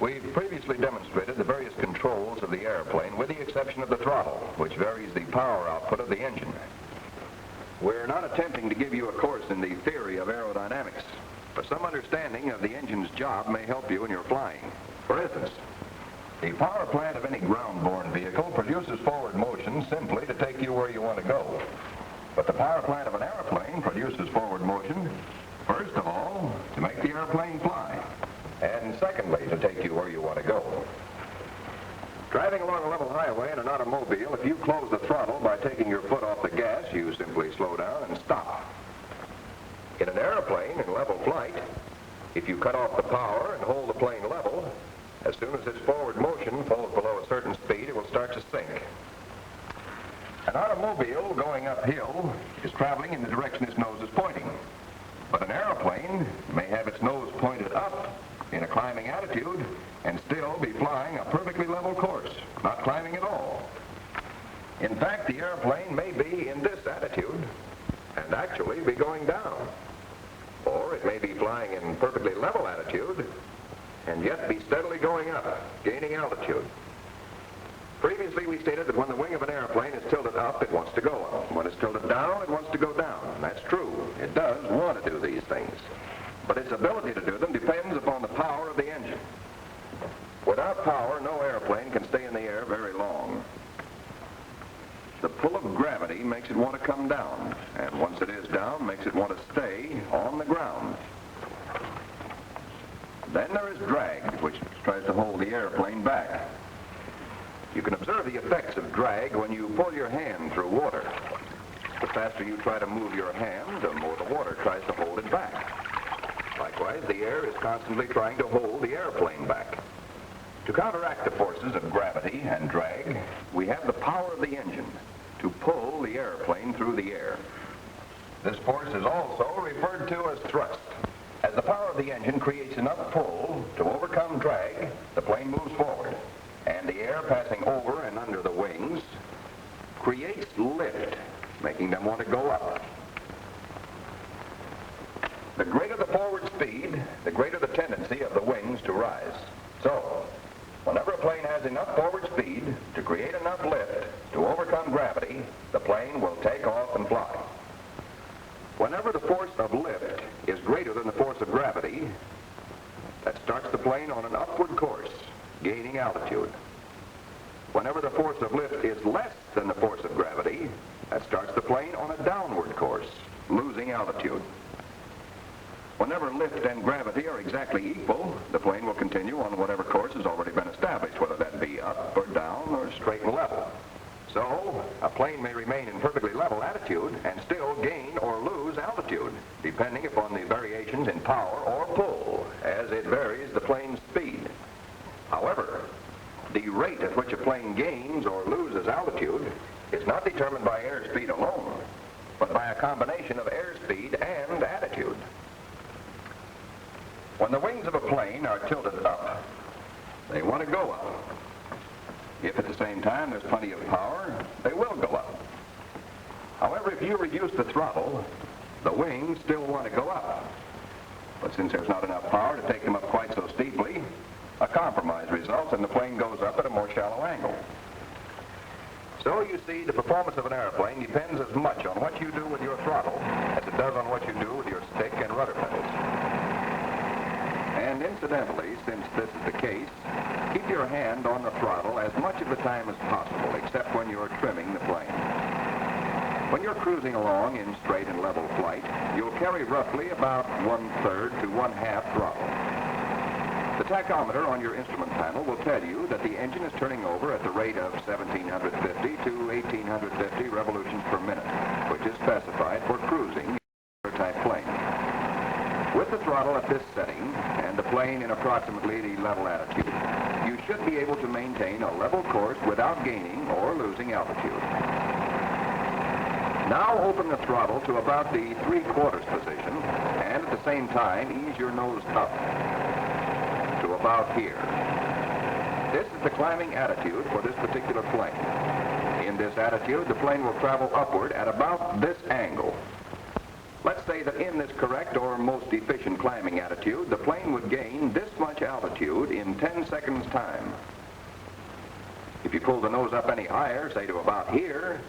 We've previously demonstrated the various controls of the airplane with the exception of the throttle, which varies the power output of the engine. We're not attempting to give you a course in the theory of aerodynamics, but some understanding of the engine's job may help you in your flying. For instance, the power plant of any ground-borne vehicle produces forward motion simply to take you where you want to go. But the power plant of an airplane produces forward motion, first of all, to make the airplane fly, and secondly, to take you where you want to go. Driving along a level highway in an automobile, if you close the throttle by taking your foot off the gas, you simply slow down and stop. In an airplane in level flight, if you cut off the power and hold the plane level, as soon as its forward motion falls below a certain speed, it will start to sink. An automobile going uphill is traveling in the direction its nose is pointing, but an airplane may have its nose pointed up in a climbing attitude and still be flying a perfectly level course, not climbing at all. In fact, the airplane may be in this attitude and actually be going down. Or it may be flying in perfectly level attitude and yet be steadily going up, gaining altitude. Previously, we stated that when the wing of an airplane is tilted up, it wants to go up. When it's tilted down, it wants to go down. And that's true. It does want to do these things. But its ability to do them depends upon the power of the engine. Without power, no airplane can stay in the air very long. The pull of gravity makes it want to come down, and once it is down, makes it want to stay on the ground. Then there is drag, which tries to hold the airplane back. You can observe the effects of drag when you pull your hand through water. The faster you try to move your hand, the more the water tries to hold it back. Likewise, the air is constantly trying to hold the airplane back. To counteract the forces of gravity and drag, we have the power of the engine to pull the airplane through the air. This force is also referred to as thrust. As the power of the engine creates enough pull to overcome drag, the plane moves forward, and the air passing over and under the wings creates lift, making them want to go up. The greater the forward speed, the greater the tendency of the wings to rise. So, whenever a plane has enough forward speed to create enough lift to overcome gravity, the plane will take off and fly. Whenever the force of lift is greater than the force of gravity, that starts the plane on an upward course, gaining altitude. Whenever the force of lift is less than the force of gravity, that starts the plane on a downward course, losing altitude. Whenever lift and gravity are exactly equal, the plane will continue on whatever course has already been established, whether that be up or down or straight and level. So, a plane may remain in perfectly level attitude and still gain or lose altitude, depending upon the variations in power or pull, as it varies the plane's speed. However, the rate at which a plane gains or loses altitude is not determined by airspeed alone, but by a combination of airspeed and attitude. When the wings of a plane are tilted up, they want to go up. If at the same time there's plenty of power, they will go up. However, if you reduce the throttle, the wings still want to go up. But since there's not enough power to take them up quite so steeply, a compromise results and the plane goes up at a more shallow angle. So you see, the performance of an airplane depends as much on what you do with your throttle as it does on what you do with your stick and rudder pedals. And incidentally, since this is the case, keep your hand on the throttle as much of the time as possible, except when you're trimming the plane. When you're cruising along in straight and level flight, you'll carry roughly about 1/3 to 1/2 throttle. The tachometer on your instrument panel will tell you that the engine is turning over at the rate of 1,750 to 1,850 revolutions per minute, which is specified for cruising type plane. With the throttle at this setting and the plane in approximately the level attitude, you should be able to maintain a level course without gaining or losing altitude. Now open the throttle to about the 3/4 position and at the same time ease your nose up to about here. This is the climbing attitude for this particular plane. In this attitude, the plane will travel upward at about this angle. Let's say that in this correct or most efficient climbing attitude, the plane would gain this much altitude in 10 seconds time. If you pull the nose up any higher, say to about here,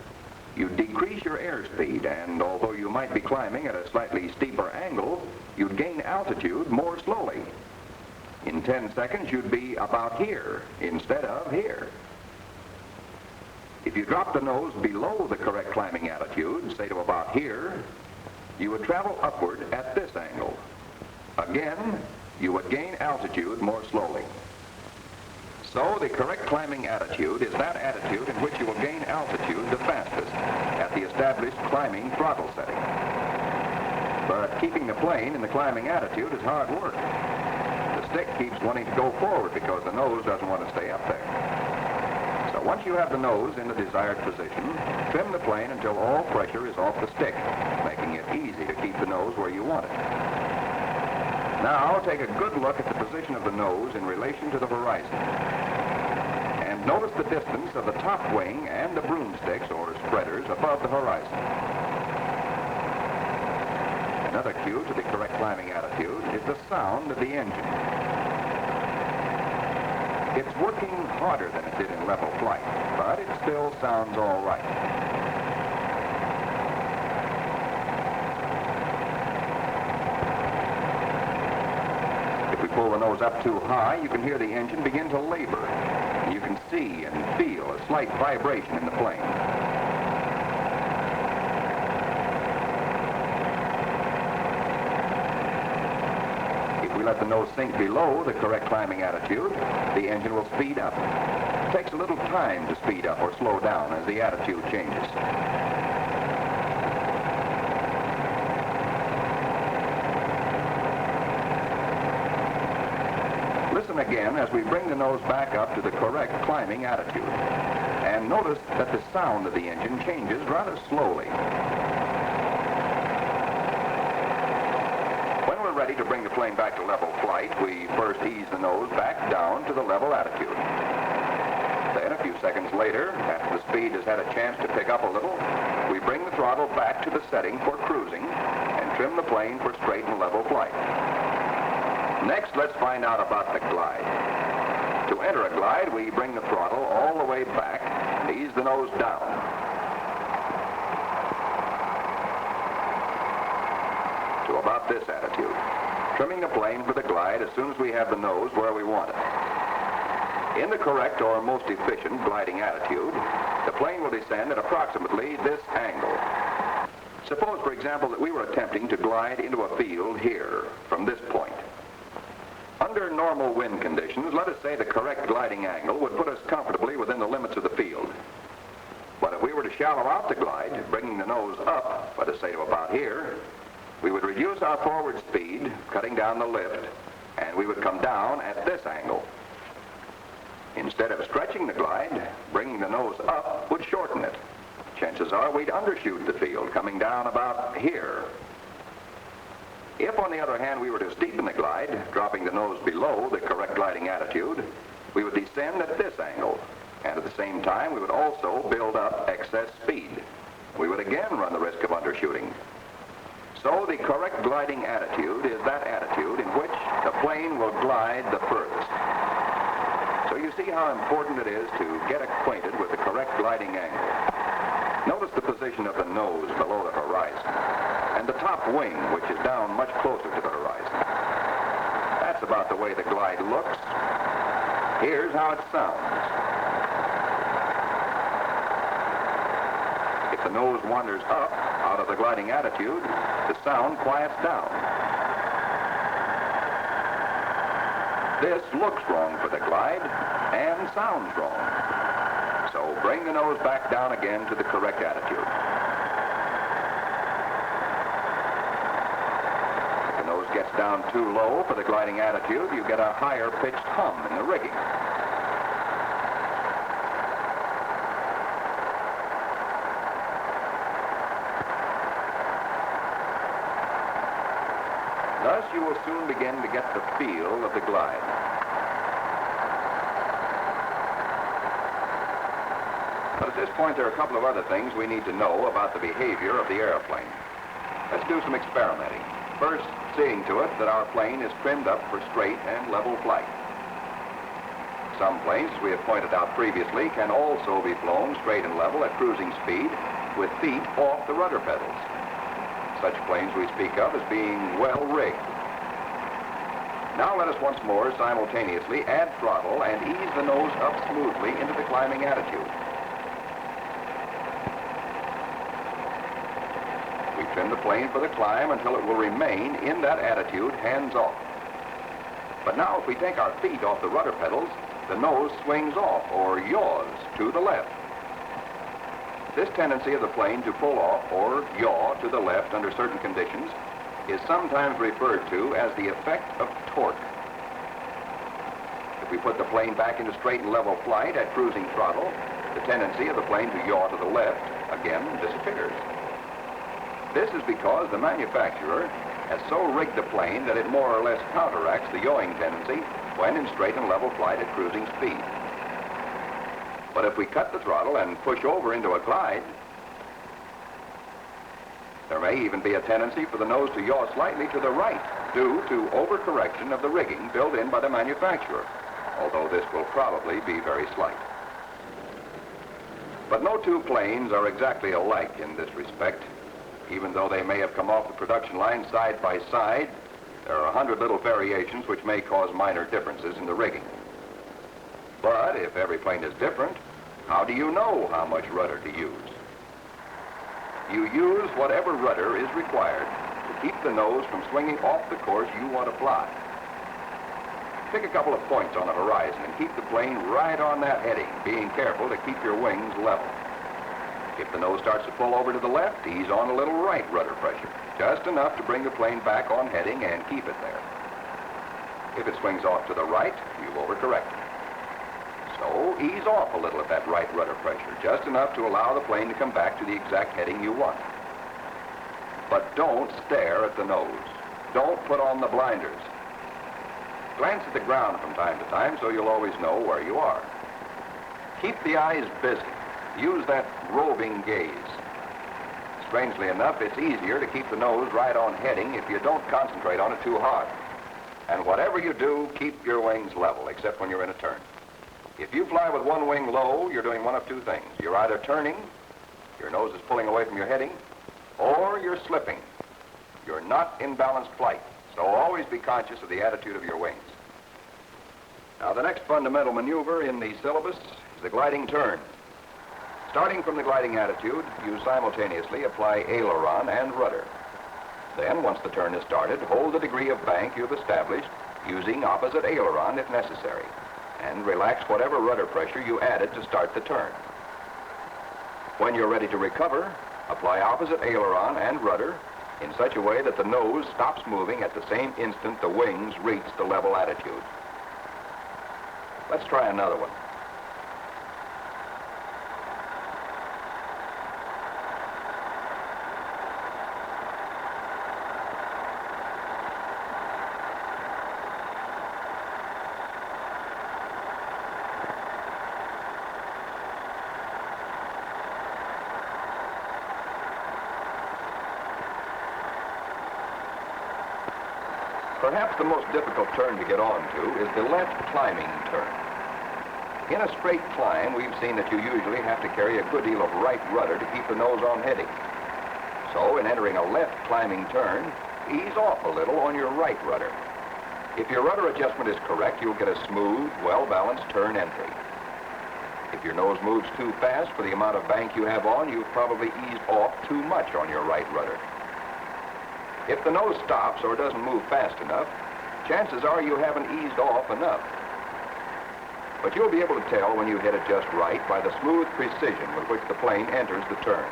you decrease your airspeed, and although you might be climbing at a slightly steeper angle, you'd gain altitude more slowly. In 10 seconds, you'd be about here instead of here. If you drop the nose below the correct climbing attitude, say to about here, you would travel upward at this angle. Again, you would gain altitude more slowly. So the correct climbing attitude is that attitude in which you will gain altitude the fastest at the established climbing throttle setting. But keeping the plane in the climbing attitude is hard work. The stick keeps wanting to go forward because the nose doesn't want to stay up there. So once you have the nose in the desired position, trim the plane until all pressure is off the stick, making it easy to keep the nose where you want it. Now take a good look at the position of the nose in relation to the horizon. And notice the distance of the top wing and the broomsticks or spreaders above the horizon. Another cue to the correct climbing attitude is the sound of the engine. It's working harder than it did in level flight, but it still sounds all right. If we pull the nose up too high, you can hear the engine begin to labor. You can see and feel a slight vibration in the plane. Let the nose sink below the correct climbing attitude, the engine will speed up. It takes a little time to speed up or slow down as the attitude changes. Listen again as we bring the nose back up to the correct climbing attitude. And notice that the sound of the engine changes rather slowly. Ready to bring the plane back to level flight, we first ease the nose back down to the level attitude. Then a few seconds later, after the speed has had a chance to pick up a little, we bring the throttle back to the setting for cruising and trim the plane for straight and level flight. Next, let's find out about the glide. To enter a glide, we bring the throttle all the way back and ease the nose down. About this attitude, trimming the plane for the glide as soon as we have the nose where we want it. In the correct or most efficient gliding attitude, the plane will descend at approximately this angle. Suppose, for example, that we were attempting to glide into a field here from this point. Under normal wind conditions, let us say the correct gliding angle would put us comfortably within the limits of the field. But if we were to shallow out the glide, bringing the nose up, let us say to about here, we would reduce our forward speed, cutting down the lift, and we would come down at this angle. Instead of stretching the glide, bringing the nose up would shorten it. Chances are we'd undershoot the field, coming down about here. If, on the other hand, we were to steepen the glide, dropping the nose below the correct gliding attitude, we would descend at this angle, and at the same time we would also build up excess speed. We would again run the risk of undershooting. So the correct gliding attitude is that attitude in which the plane will glide the furthest. So you see how important it is to get acquainted with the correct gliding angle. Notice the position of the nose below the horizon, and the top wing, which is down much closer to the horizon. That's about the way the glide looks. Here's how it sounds. If the nose wanders up out of the gliding attitude, the sound quiets down. This looks wrong for the glide and sounds wrong. So bring the nose back down again to the correct attitude. If the nose gets down too low for the gliding attitude, you get a higher pitched hum in the rigging. Thus, you will soon begin to get the feel of the glide. But at this point, there are a couple of other things we need to know about the behavior of the airplane. Let's do some experimenting. First, seeing to it that our plane is trimmed up for straight and level flight. Some planes, as we have pointed out previously, can also be flown straight and level at cruising speed with feet off the rudder pedals. Such planes we speak of as being well rigged. Now let us once more simultaneously add throttle and ease the nose up smoothly into the climbing attitude. We trim the plane for the climb until it will remain in that attitude, hands off. But now if we take our feet off the rudder pedals, the nose swings off or yaws to the left. This tendency of the plane to pull off or yaw to the left under certain conditions is sometimes referred to as the effect of torque. If we put the plane back into straight and level flight at cruising throttle, the tendency of the plane to yaw to the left again disappears. This is because the manufacturer has so rigged the plane that it more or less counteracts the yawing tendency when in straight and level flight at cruising speed. But if we cut the throttle and push over into a glide, there may even be a tendency for the nose to yaw slightly to the right due to overcorrection of the rigging built in by the manufacturer, although this will probably be very slight. But no two planes are exactly alike in this respect. Even though they may have come off the production line side by side, there are 100 little variations which may cause minor differences in the rigging. But if every plane is different, how do you know how much rudder to use? You use whatever rudder is required to keep the nose from swinging off the course you want to fly. Pick a couple of points on the horizon and keep the plane right on that heading, being careful to keep your wings level. If the nose starts to pull over to the left, ease on a little right rudder pressure, just enough to bring the plane back on heading and keep it there. If it swings off to the right, you've overcorrected. So ease off a little at that right rudder pressure, just enough to allow the plane to come back to the exact heading you want. But don't stare at the nose. Don't put on the blinders. Glance at the ground from time to time so you'll always know where you are. Keep the eyes busy. Use that roving gaze. Strangely enough, it's easier to keep the nose right on heading if you don't concentrate on it too hard. And whatever you do, keep your wings level, except when you're in a turn. If you fly with one wing low, you're doing one of two things. You're either turning, your nose is pulling away from your heading, or you're slipping. You're not in balanced flight, so always be conscious of the attitude of your wings. Now, the next fundamental maneuver in the syllabus is the gliding turn. Starting from the gliding attitude, you simultaneously apply aileron and rudder. Then, once the turn is started, hold the degree of bank you've established using opposite aileron if necessary, and relax whatever rudder pressure you added to start the turn. When you're ready to recover, apply opposite aileron and rudder in such a way that the nose stops moving at the same instant the wings reach the level attitude. Let's try another one. Perhaps the most difficult turn to get onto is the left climbing turn. In a straight climb, we've seen that you usually have to carry a good deal of right rudder to keep the nose on heading. So in entering a left climbing turn, ease off a little on your right rudder. If your rudder adjustment is correct, you'll get a smooth, well-balanced turn entry. If your nose moves too fast for the amount of bank you have on, you've probably eased off too much on your right rudder. If the nose stops or doesn't move fast enough, chances are you haven't eased off enough. But you'll be able to tell when you hit it just right by the smooth precision with which the plane enters the turn.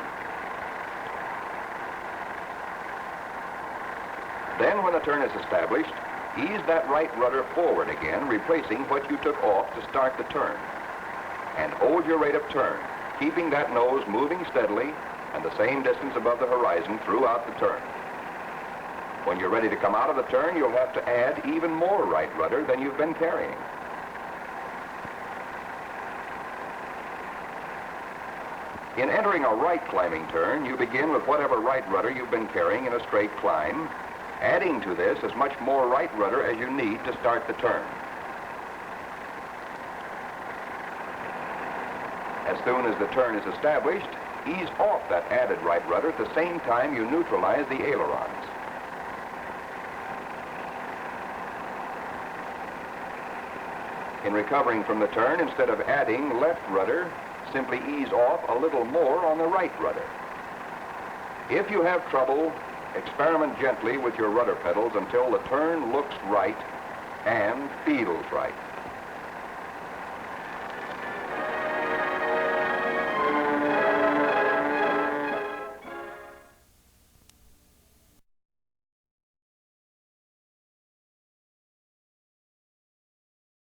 Then when the turn is established, ease that right rudder forward again, replacing what you took off to start the turn. And hold your rate of turn, keeping that nose moving steadily and the same distance above the horizon throughout the turn. When you're ready to come out of the turn, you'll have to add even more right rudder than you've been carrying. In entering a right climbing turn, you begin with whatever right rudder you've been carrying in a straight climb, adding to this as much more right rudder as you need to start the turn. As soon as the turn is established, ease off that added right rudder at the same time you neutralize the ailerons. In recovering from the turn, instead of adding left rudder, simply ease off a little more on the right rudder. If you have trouble, experiment gently with your rudder pedals until the turn looks right and feels right.